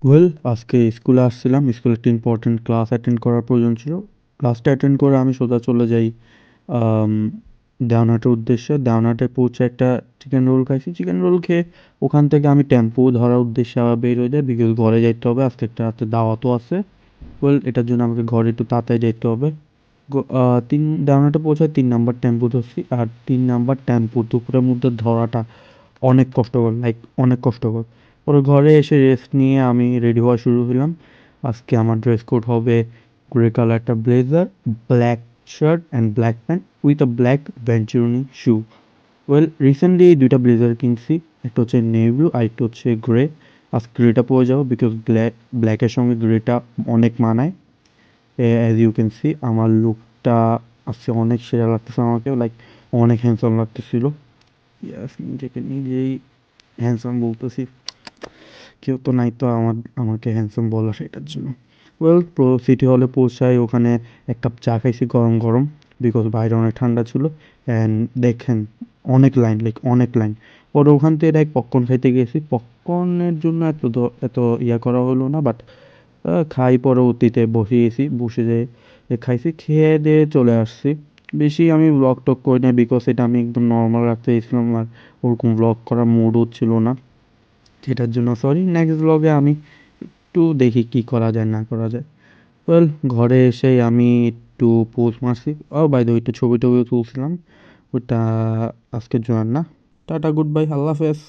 Well আজকে স্কুলে আসছিলাম। স্কুলে একটা ইম্পর্টেন্ট ক্লাস অ্যাটেন্ড করার প্রয়োজন ছিল। ক্লাসটা অ্যাটেন্ড করে আমি সোজা চলে যাই আম, দেওনাটের উদ্দেশ্যে। দেওনাটে পৌঁছে একটা চিকেন রোল খাইছি। চিকেন রোল খেয়ে ওখান থেকে আমি টেম্পো ধরার উদ্দেশ্যে আবার বের হয়ে যাই, বিকজ ঘরে যাইতে হবে। আজকে একটা রাতে দাওয়াতও আছে। ওয়েল এটার জন্য আমাকে ঘরে একটু তাড়াতাড়ি যেতে হবে। দেওনাটে পৌঁছায় 3 নাম্বার টেম্পো ধরছি। আর 3 নাম্বার টেম্পো দুপুরের মধ্যে ধরাটা অনেক কষ্টকর, লাইক অনেক কষ্টকর। পরে ঘরে এসে রেস্ট নিয়ে আমি রেডি হওয়া শুরু হলাম। আজকে আমার ড্রেস কোড হবে গ্রে কালার একটা blazer, black shirt and black pant with a black Venturini shoe. Well recently এই দুইটা ব্লেজার কিনছি। একটা হচ্ছে নেভি ব্লু আর একটা হচ্ছে গ্রে। আজকে গ্রেটা পরে যাবো, বিকজ ব্ল্যাকের সঙ্গে গ্রেটা অনেক মানায়। অ্যাজ ইউ ক্যান সি আমার লুকটা আজকে অনেক সেরা লাগতেছে, আমাকে লাইক অনেক হ্যান্ডসাম লাগতেছিল। ইয়াস, নিজেকে নিজেই হ্যান্ডসাম বলতেছি, কেউ তো নাই তো আমাকে হ্যান্ডসাম বলার এটার জন্য। ওয়েল সিটি হলে পৌঁছাই, ওখানে এক কাপ চা খাইছি গরম গরম, বিকজ বাইরে অনেক ঠান্ডা ছিল। অ্যান্ড দেখেন অনেক লাইন, লাইক অনেক লাইন। পরে ওখান থেকে ডাইরেক্ট পপকর্ন খাইতে গেছি। পপকর্নের জন্য এত ইয়া করা হলো না, বাট খাই পরবর্তীতে বসে গেছি, বসে যেয়ে খাইছি, খেয়ে দিয়ে চলে আসছি। বেশি আমি ব্লগ টক করি না, বিকজ এটা আমি একদম নর্মাল রাখতে চাইছিলাম, আর ওরকম ব্লগ করার মুডও ছিল না। সেটার জন্য সরি। নেক্সট ব্লগে আমি একটু দেখি কি করা যায় না করা যায়। ওয়েল ঘরে এসেই আমি একটু পোস্ট মারছি, ও বাই দ্য ওয়ে একটু ছবি টবিও তুলছিলাম। ওটা আজকের জন্য না। টাটা, গুড বাই, আল্লাহ হাফেজ।